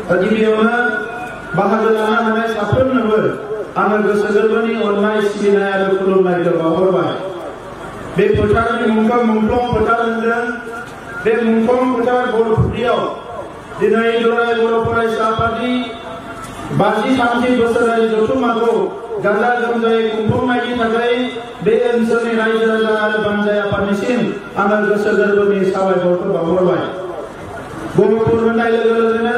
गिबियावनो बाहागो लानो हानाय साफ्रोमनोबो आङो गोसो गोरबोनि अननाय सिबिनाय आरो खुलुमनायखौ बावहरबाय। बे फोथारनि मुंखौ मुंख्लं फोथार होनदों। बे मुंख्लं फोथार बरफुरियाव दिनै दुलाराय बर' फरायसा आफादनि 53 बोसोरारि जथुम्माखौ गाजा गोमजायै खुंफुंनायनि थाखाय बे ओनसोलनि रायजो राजा आरो बानजाय आफादनिसिम आङो गोसो गोरबोनि साबायखरखौ बावहरबाय। बर'फोर होननाय लोगो लोगोनो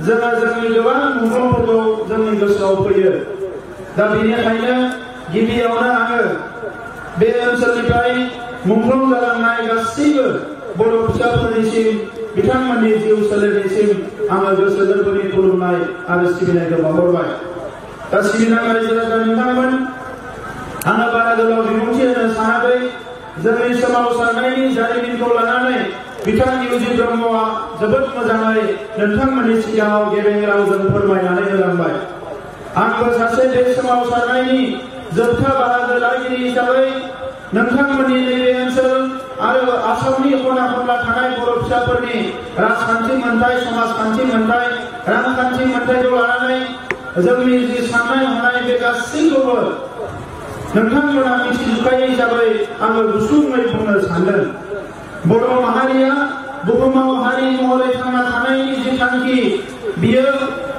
जोङो जोंनि गोबां मुंख्लंफोरखौ जोंनि गोसोआव फैयो। दा बेनिखायनो गिबियावनो आङो बे ओनसोलनिफ्राय मुंख्लं जालांनाय गासैबो बर' फिसाफोरनिसिम बिथांमोननि जिउ सोलेरनिसिम आङो गोसो गोरबोनि खुलुमनाय आरो सिबिनायखौ बावहरबाय। दा सिबिनाय रायजो राजा नोंथांमोन, आङो बारा गोलाव बिबुंथि होनो सानाखै। जोंनि सोमावसारनायनि जारिमिनखौ लानानै बिथां इउजि ब्रह्मआ जोबोद मोजाङै नोंथांमोननि सिगाङाव गेबें रावजों फोरमायनानै होलांबाय। आंबो सासे बे सोमावसारनायनि जोबथा बाहागो लागिरि हिसाबै नोंथांमोननि नैबे ओनसोल आरो आसामनि खना खनला थानाय बर' फिसाफोरनि राजखान्थि मोनथाय, समाजखान्थि मोनथाय, रांखान्थि मोनथायखौ लानानै जोंनि जि साननाय हनाय बे गासैखौबो नोंथांमोना मिथिजोबखायो हिसाबै आङो गुसुङै बुंनो सानदों। बर' माहारिया बुहुमाव हारि महरै थांना थानायनि जि थांखि, बियो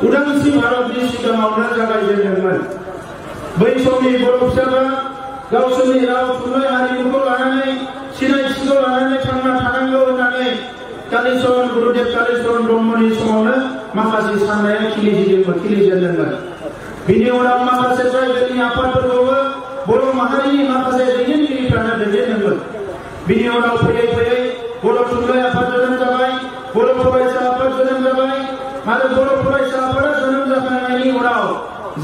उदांस्रि भारतनि सिगाङावनो जागायजेनदोंमोन। बै समनि बर' फिसाफ्रा गावसोरनि राव थुनलाइ हारिमुखौ लानानै सिनायथिखौ लानानै थांना थानांगौ होननानै कालिचरण गुरुदेव कालिचरण ब्रह्मनि समावनो माखासे साननाया खिलिजेनदोंमोन। बिनि उनाव माखासे ट्राइबेलनि आफादफोरखौबो बर' माहारिनि माखासे दैदेनगिरिफ्रानो दैदेनदोंमोन। बिनि उनाव फैयै फैयै बर' थुनलाइ आफाद जोनोम जाबाय, बर' फरायसा आफाद जोनोम जाबाय आरो बर' फरायसा आफादा जोनोम जाखांनायनि उनाव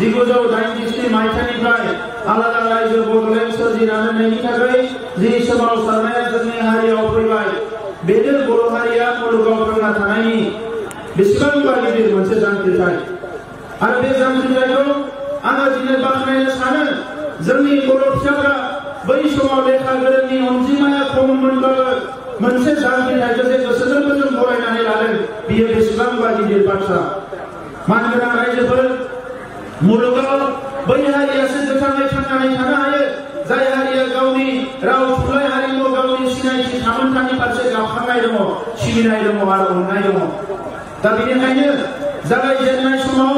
1983 मायथाइनिफ्राय आलादा रायजो बड'लेण्ड सोरजिनानै थाखाय जि सोमावसारनाया जोंनि हारियाव फैबाय, बेनो बर' हारिया मुलुगाव थांना थानायनि बेसेबांबा गिदिर मोनसे जांख्रिथाय। आरो बे जांख्रिथायखौ आङो दिनै बाख्नायनो सानो। जोंनि बर' फिसाफ्रा बै समाव लेखा गोरोंनि अनजिमाया खममोनब्लाबो मोनसे जांख्रिथायखौ जे गोसो गोरबोजों बरायनानै लादों, बियो बेसेबांबा गिदिर बाथ्रा। मानगोनां रायजोफोर, मुलुगाव बै हारियासो गोथाङै थांनानै थानो हायो जाय हारिया गावनि राव थुनलाइ हारिमु, गावनि सिनायथि थामोनथानि फारसे गाबखांनाय दङ, सिबिनाय दङ आरो अननाय दङ। दा बेनिखायनो जागायजेननाय समाव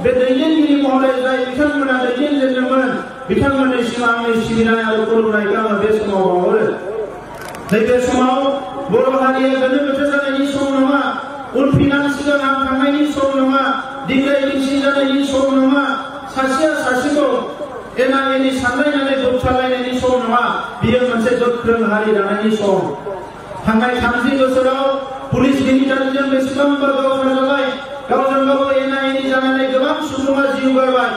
बे दैदेनगिरि महरै जाय बिथांमोना दैदेनजेनदोंमोन, बिथांमोननिसिम आंनि सिबिनाय आरो खुलुमनायखौ आङो बे समाव बावहरो। नैबे समाव बर' हारिया गोनो गोथो जानायनि सम नङा, उनफिनां सिगां थांनायनि सम नङा, दिग्राय दिंसि जानायनि सम नङा, सासेया सासेखौ एना एनि सानलायनानै बोबथालायनायनि सम नङा। बियो मोनसे गोख्रों हारि दानायनि सम। थांनाय 30 बोसोराव पुलिस मिलिटारिजों बेसेबांबा गावथार जाबाय, गावजों गाव एना एनि जानानै गोबां सुबुङा जिउ गारबाय,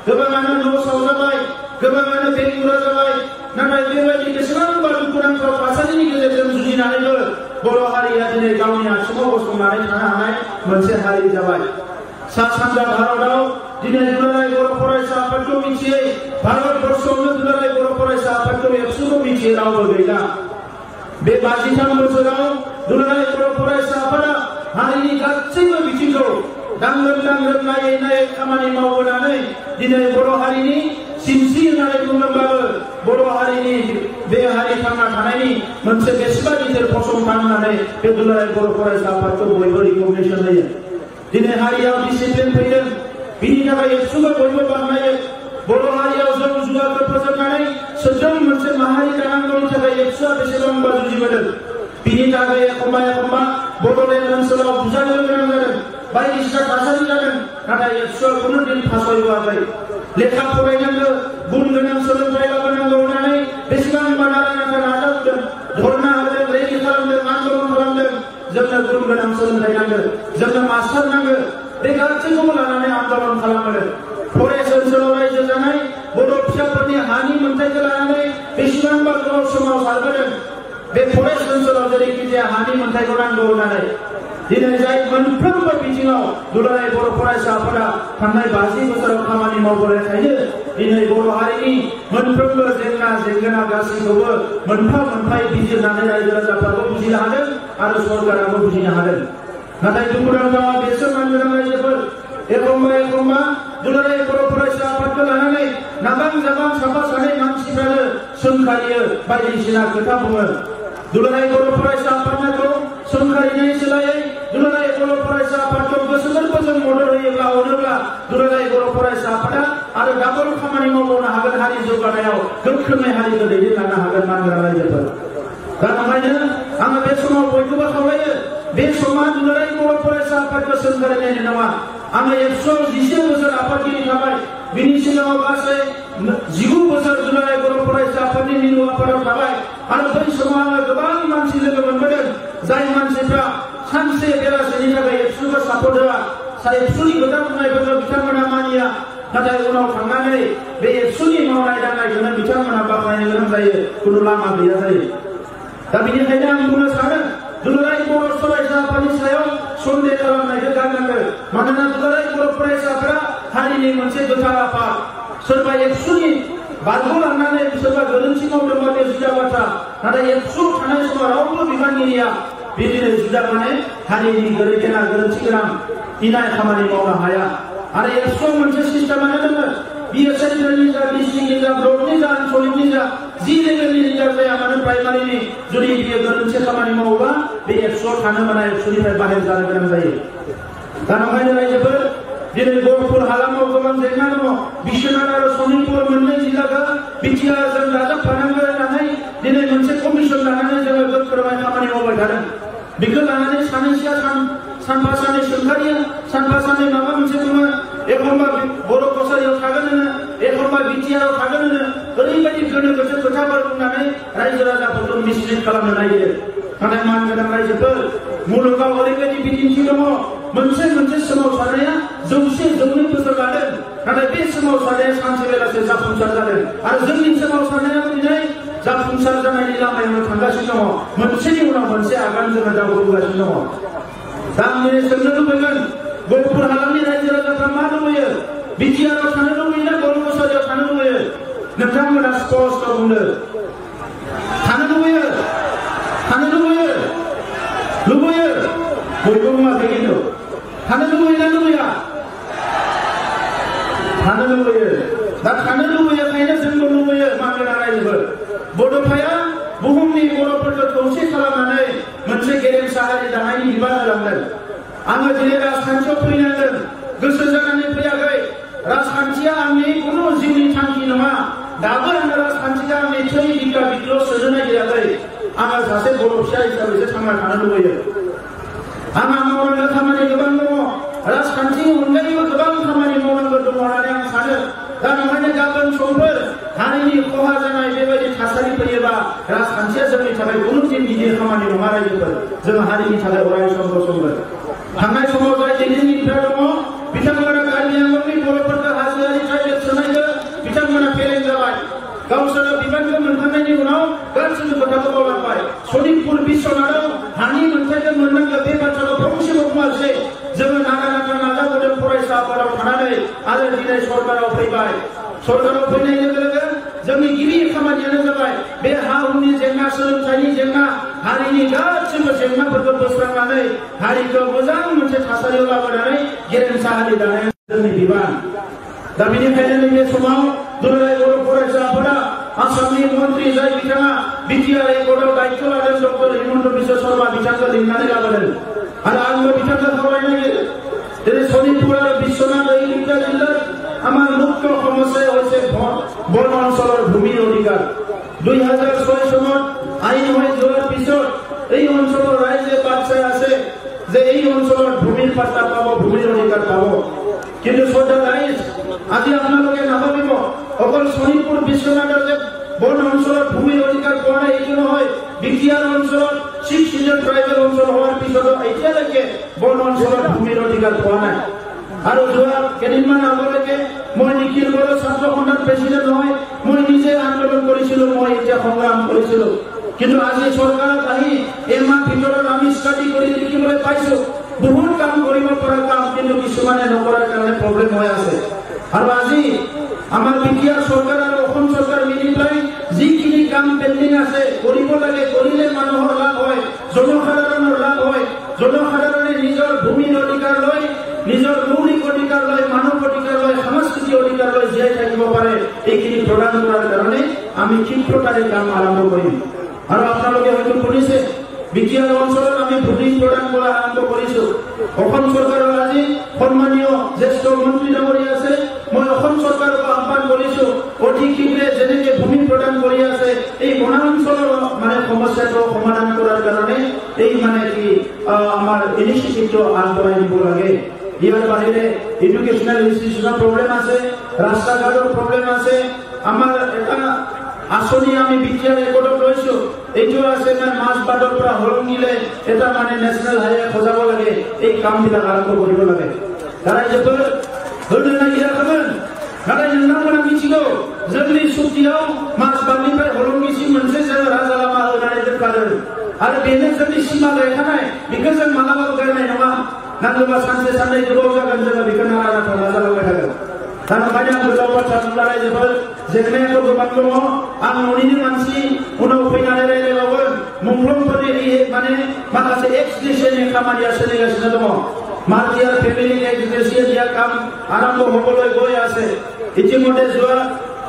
गोबाङानो न' सावजाबाय, गोबाङानो बेंगुरा जाबाय। नाथाय बेबायदि बेसेबांबा दुखुनांथाव थासारिनि गेजेरजों जुजिनानैबो बर' हारिया दिनै गावनि आथिङाव गसंनानै थानो हानाय मोनसे हारि जाबाय। सा सानजा भारतआव दिनै दुलाराय बर' फरायसा आफादखौ मिथियै, भारतबर्षआवनो दुलाराय बर' फरायसा आफादखौ एबसुखौ मिथियै रावबो गैला। बे 53 बोसोराव दुलाराय बर' फरायसा आफादा हारिनि गासैबो बिथिंखौ दांगोन दांगोन नायै नायै खामानि मावबोनानै दिनै बर' हारिनि सिनस्रि होननानै बुङोब्लाबो बर' हारिनि बे हारि थांना थानायनि मोनसे बेसेबा गिदिर फसंथान होननानै बे दुलाराय बर' फरायसा आफादखौ बयबो रिकगनिसन होयो। दिनै हारियाव डिसिप्लिन फैदों, बिनि थाखाय एबसुखौ बयबो बाख्नायो। बर' हारियाव जौ जुवाखौ फोजोबनानै सोद्रोम मोनसे माहारि दानांगौनि थाखाय एबसुआ बेसेबांबा जुजिबोदों। बिनि थाखाय एखम्बा एखम्बा बड'लेण्ड ओनसोलाव बुजानो गोनां जादों, बायदिसिना थासारि जादों। नाथाय एबसुआ खुनु दिन फासयबोआखै। लेखा फरायनांगौ, गुन गोनां सोलोंथाइ लाबोनांगौ होननानै बेसेबांबा नारा नाथा नाजाबोदों, धरना होदों, रेलि खालामदों, आन्दलन खालामदों। जोंनो गुन गोनां सोलोंथाइ नांगौ, जोंनो मास्टार नांगौ, बे गासैखौबो लानानै आन्दलन खालामबोदों। फरेस्ट ओनसोलाव रायजो जानाय बर' फिसाफोरनि हानि मोनथायखौ लानानै बेसेबांबा गोलाव समाव सारबोदों। बे फरेस्ट ओनसोलाव जेरैखिजाया हानि मोनथायखौ नांगौ होननानै दिनै जाय मोनफ्रोमबो बिथिङाव दुलाराय बर' फरायसा आफादा थांनाय 50 बोसोराव खामानि मावबोनायखायनो दिनै बर' हारिनि मोनफ्रोमबो जेंना जेंगोना गासैखौबो मोनफा मोनफायै बिजिरनानै रायजो राजाफ्राबो बुजिनो हादों आरो सरकाराबो बुजिनो हादों। नाथाय दुखुनांथावा बेसोर मानगोनां रायजो सोंखारियो बायदिसिना खोथा बुङो दुलाराय बर' फरायसा आफादखौ सोंखारिनायनि सोलायै दुलाराय बर' फरायसा आफादखौ गोसो गोरबोजों मदद होयोब्ला अनोब्ला दुलाराय बर' फरायसा आफादा आरो दाबल खामानि मावबावनो हागोन हारि जौगानायाव गोख्रोङै हारिखौ दैदेनलांनो हागोन मानगोनां रायजोफोर दा ओंखायनो आङो बे समाव बयखौबो खावलायो बे समा दुलाराय बर' फरायसा आफादखौ सोंखारिनायनि नङा आङो 111 बोसोर आफादगिरि थाबाय बिनि सिगाङाव गासै 19 बोसोर दुलाराय बर' फरायसा आफादनि मिरु आफादाव थाबाय आरो बै समाव आङो गोबां मानसि लोगो मोनबोदों जाय मानसिफ्रा सानसे बेलासिनि थाखाय एबसुखौ सापर्ट होआ एबसुनि खोथा बुंनायफोरखौ बिथांमोना मानिया नाथाय उनाव थांनानै बे एबसुनि मावनाय दांनायखौनो बिथांमोना बाख्नायनो गोनां जायो खुनु लामा गैया जायो दा बेनिखायनो आं बुंनो सानो दुलाराय बर' फरायसा आफादनि सायाव सन्देह खालामनायखौ गारनांगोन मानोना दुलाराय बर' फरायसाफोरा हारिनि मोनसे गोथार आफाद सोरबा एबसुनि बारग'लांनानै सोरबा गोरोन्थि मावदोंबा बे जुदा बाथ्रा नाथाय एबसु थानाय समाव रावबो बिबानगिरिया बिदिनो जुदा माने हारिनि गोरोन्थिना गोरोन्थि गोनां इनाय खामानि मावनो हाया आरो एबसुआव मोनसे सिस्टेमानो दङ बियो सेन्ट्रेलनि जा डिस्ट्रिक्टनि जा ब्लकनि जा आनसलिकनि जा जि लेभेलनि लिडार जाया मानो प्राइमारिनि जुदि बियो गोरोन्थि खामानि मावोबा बे एबसुआव थानो मोना एबसुनिफ्राय बाहेर जानो गोनां जायो दा ओंखायनो रायजोफोर दिनै गहपुर हालामाव गोबां जेंना दङ बिश्वनाथ आरो सनितपुर मोननै जिल्लाखौ बिटिआरजों दाजाबफानांगौ होननानै दिनै मोनसे कमिसन लानानै जोङो गोख्रोङै खामानि मावबाय थादों बेखौ लानानै सानैसोआ सानफा सानै सोंखारियो सानफा सानै माबा मोनसे बुङो एखनबा बर' कसारियाव थागोन होनो एखनबा बिटिआराव थागोन होनो ओरैबायदि गोनो गोथो खोथाफोर बुंनानै रायजो राजाफोरखौ मिसलिड खालामनो नागिरो नाथाय मानगोनां रायजोफोर मुलुगाव ओरैबायदि बिदिन्थि दङ मोनसे सोमावसारनाया 100 बोसोर लादों नाथाय बे सोमावसारनाया सानसे बेलासे जाफुंसार जादों आरो जोंनि सोमावसारनायाबो दिनै जाफुंसार जानायनि लामायावनो थांगासिनो दङ मोनसेनि उनाव मोनसे आगान जोङो दावगाबोगासिनो दङ दा आं दिनै सोंनो लुबैगोन गहपुर हालामनि रायजो राजाफ्रा मा लुबैयो बिटिआराव थानो लुबैयोना बर' कसारियाव थानो लुबैयो नोंथांमोना स्पष्ट बुंदो थानो लुबैयो बयबो बुङाखै खिन्थु थानो लुबैयोना लुबैया थानो लुबैयो दा थानो लुबैयोखायनो जोंबो लुबैयो मानगोनां रायजोफोर बड'फाया बुहुमनि बर'फोरखौ खौसे खालामनानै मोनसे गेरेमसा हारि दानायनि बिबान होलांदों आङो दिनै राजखान्थियाव फैनांदों गोसो जानानै फैयाखै राजखान्थिया आंनि खुनु जिउनि थांखि नङा दाबो आङो राजखान्थिया आंनि थै बिखा बिखौ सोनो नागिराखै आङो सासे बर' फिसा हिसाबैसो थांना थानो लुबैयो आंहा मावनांगौ खामानि गोबां दङ राजखान्थिनि अनगायैबो गोबां खामानि मावनांगौ दङ होननानै आं सानो दा ओंखायनो गाबोन समफोर हारिनि खहा जानाय बेबायदि थासारि फैयोबा राजखान्थिया जोंनि थाखाय खुनु दिन गिदिर खामानि नङा रायजोफोर जों हारिनि थाखाय अराय सम गसंगोन थांनाय समाव जाय दैदेनगिरिफ्रा दङ बिथांमोना कार्बि आंलंनि बर'फोरखौ हाजोआरि ट्राइबेल सोनायखौ बिथांमोना फेलें जाबाय गावसोरो बिबानखौ मोनखांनायनि उनाव गासैबो खोथाखौ मावलांबाय सनितपुर बिश्वनाथाव हानि मोनथायखौ मोननांगौ बे बाथ्राखौ फंसेबो बुङासै जोङो नागा नाजाबोदों फरायसा आफादाव थानानै आरो दिनै सरकाराव फैबाय सरकाराव फैनाय लोगो लोगो जोंनि गिबि खामानियानो जाबाय बे हा हुनि जेंना सोलोंथाइनि जेंना हारिनि गासैबो जेंनाफोरखौ बोस्रांनानै हारिखौ मोजां मोनसे थासारियाव लाबोनानै गेरेमसा हारि दानाया जोंनि बिबान दा बेनिखायनो नैबे समाव दुलाराय बर' फरायसा आफादा आसामनि मन्त्रि जाय बिथाङा बिटिआर एकर्डआव दायित्व लादों डक्टर हिमन्त बिश्व शर्मा बिथांखौ लिंनानै लाबोदों आरो आंबो बिथांखौ खावलायनाय दिनै सनितपुर आरो বিশ্বনাথ এই দুটা জিলার আমার মুখ্য সমস্যা হচ্ছে বন অঞ্চলের ভূমির অধিকার 2006 সনত আইন হয়ে যাওয়ার পিছত এই অঞ্চলের রাজ্যে বাচ্চা আছে যে এই অঞ্চলের ভূমির পাট্টা পাব ভূমির অধিকার পাব কিন্তু সদা রাইজ আজি আপোনালোকে নাভাবিব অকল শনিতপুর বিশ্বনাথৰ যে বন অঞ্চলের ভূমির অধিকার পোৱা নাই এইটো নহয় বিটিআর অঞ্চলত 6 সিজন ট্রাইবেল অঞ্চল হওয়ার পিছত এতিয়ালৈকে বন অঞ্চলের ভূমির অধিকার পোৱা নাই আৰু যোৱা কেইদিনমান আগলৈকে মই নিখিল বড়ো ছাত্ৰ সন্থাৰ প্ৰেসিডেন্ট হয় মই নিজে আন্দোলন কৰিছিলো মই এতিয়া সংগ্ৰাম কৰিছিলো কিন্তু আজি চৰকাৰত আহি এমাহ ভিতৰত আমি ষ্টাডি কৰি দেখিবলৈ পাইছো বহুত কাম কৰিব পৰা কাম কিন্তু কিছুমানে নকৰাৰ কাৰণে প্ৰব্লেম হৈ আছে আৰু আজি আমাৰ বিটিআৰ চৰকাৰ আৰু অসম চৰকাৰ মিলি পেলাই যিখিনি কাম পেন্ডিং আছে কৰিব লাগে কৰিলে মানুহৰ লাভ হয় জনসাধাৰণৰ লাভ হয় জনসাধাৰণে নিজৰ ভূমিৰ অধিকাৰ লৈ নিজৰ মৌলিক অধিকাৰ লৈ মানৱ অধিকাৰ লৈ সাংস্কৃতিক অধিকাৰ লৈ জীয়াই থাকিব পাৰে এইখিনি প্ৰদান কৰাৰ কাৰণে আমি ক্ষিপ্রতারে কাম আরম্ভ করি। আর আপনালোকে হয়তো শুনিছে বিটিআর অঞ্চলত আমি ভূমি প্রদান কৰা আৰম্ভ কৰিছো। অসম চৰকাৰৰ আজি সন্মানীয় জ্যেষ্ঠ মন্ত্ৰী ডাঙৰীয়া আছে, মই অসম চৰকাৰক আহ্বান কৰিছো অতি শীঘ্ৰে যেনেকে ভূমি প্ৰদান কৰি আছে এই বনাঞ্চলৰ মানে সমস্যাটো সমাধান কৰাৰ কাৰণে এই মানে কি আমাৰ ইনিচিয়েটিভটো আগবঢ়াই দিব লাগে। ইয়াৰ বাহিৰে এডুকেশ্যনেল ইনষ্টিটিউচনৰ প্ৰব্লেম আছে, ৰাস্তা ঘাটৰ প্ৰব্লেম আছে। আমাৰ এটা আসনি আমি বিটিআর রেকর্ডত লৈছো, এইটো আছে মানে মাছবাদৰ পৰা হলংগিলে এটা মানে ন্যাশনাল হাইৱে খজাব লাগে। এই কামবিলাক আৰম্ভ কৰিব লাগে। তারা যেপর হলদে না ইয়া খাবেন নারাই নামনা মিছিলো জলদি সুতিয়াও মাছবাদনিफ्राय হলংগিসि मोनसे जायगा राजा लामा होनानै दोनखादों आरो बेनो जोंनि सिमा गायखानाय। बेखौ जों मालाबाबो गारनाय नङा। नांगौबा सानसे साननै गोबाव जागोन जोङो बेखौ नारा नाथा नाजालांबाय थागोन। दा ओंखायनो आं गोलाव बाथ्रा बुंलाराय जोबोर जेंनायाथ' गोबां दङ। आं न'निनो मानसि उनाव फैनानै रायज्लायबावगोन। मुंख्लंफोरनि माने माखासे एक्सग्रेसियननि खामानिया सोलिगासिनो दङ। मार्टियार फेमिलि एक्सग्रेसियननि কাম আৰম্ভ হ'বলৈ গৈ আছে। ইতিমধ্যে যোৱা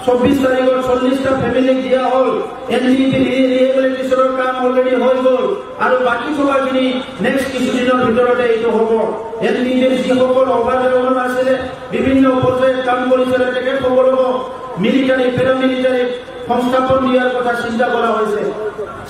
24 তাৰিখত 40টা ফেমিলিক দিয়া হ'ল। এনডিপি ৰিহেবিলিটেশ্যনৰ কাম অলৰেডি হৈ গ'ল আৰু বাকী সবাখিনি নেক্সট কিছুদিনৰ ভিতৰতে এইটো হ'ব। এনডিপিৰ যিসকল অভাৱগ্ৰস্ত আছিলে বিভিন্ন পৰ্যায়ত কাম কৰিছিলে তেখেতসকলক মিলিটাৰী পেৰামিলিটাৰী সংস্থাপন দিয়াৰ কথা চিন্তা কৰা হৈছে।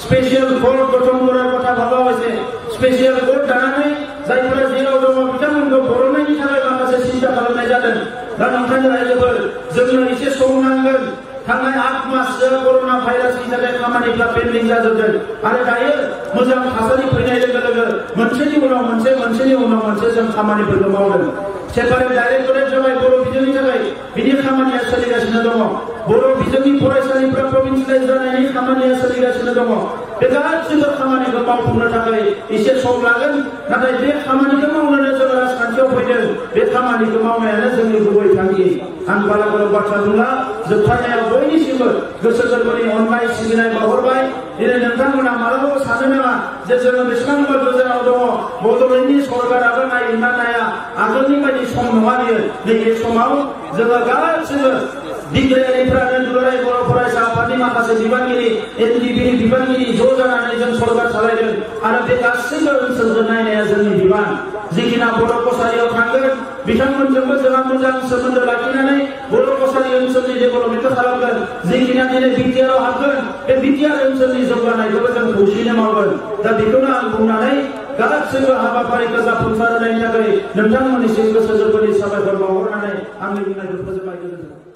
স্পেচিয়েল কোর্ট গঠন করার কথা ভাবা হয়েছে। স্পেচিয়েল কোর্ট জানা নাই যাইফोरा जेराव दङ बिथांमोनखौ बर'नायनि थाखाय माखासे सिन्था खालामनाय जादों। दा ओंखायनो रायजोफोर जोंनो एसे सम नांगोन। थांनाय 8 माससो कर'ना भाइरासनि थाखाय खामानिफ्रा पेन्डिं जाजोबदों आरो दायो मोजां थासारि फैनाय लोगो लोगो मोनसेनि उनाव मोनसे जों खामानिफोरखौ मावदों। सेपारेट डाइरेक्टरेट जाबाय बर' बिजोंनि थाखाय, बिनि खामानिया सोलिगासिनो दङ। बर' बिजोंनि फरायसालिफ्रा प्रभिन्सियेलाइज जानायनि खामानिया सोलिगासिनो दङ। बे गासैबो खामानिखौ मावफुंनो थाखाय एसे सम लागोन, नाथाय बे खामानिखौ मावनोनो जों राजखान्थियाव फैदों। बे खामानिखौ मावनायानो जोंनि गुबै थांखि। आं बारा गोलाव बाथ्रा बुंला। जोबथारनायाव बयनिसिमबो गोसो गोरबोनि अननाय सिबिनाय बावहरबाय। दिनै नोंथांमोना मालाबाबो सानो नामा जे जोङो बेसेबांबा गोजानाव दङ, बड'लेण्डनि सरकाराबो नायना नाया, आगोलनि बायदि सम नङा बियो। नैबे समाव जोङो गासैबो बिग्रायारिफ्रानो दुलाराय बर' फरायसा आफादनि माखासे बिबानगिरि, एनडिपिनि बिबानगिरि ज' जानानै जों सरकार सालायदों आरो बे गासैबो ओनसोलखौ नायनाया जोंनि बिबान। जिखिना बर' कसारियाव थांगोन बिथांमोनजोंबो जोंहा मोजां सोमोन्दो लाखिनानै बर' कसारि ओनसोलनि डेभेलपमेन्टखौ खालामगोन। जिखिना दिनै बिटिआरआव हाबगोन बे बिटिआर ओनसोलनि जौगानायखौबो जों खौसेयैनो मावगोन। दा बेखौनो आं बुंनानै गासैबो हाबाफारिखौ जाफुंसार होनायनि थाखाय नोंथांमोननिसिम गोसो गोरबोनि साबायखर बावहरनानै आंनि बुंनायखौ फोजोबबाय। गोजोन्थों।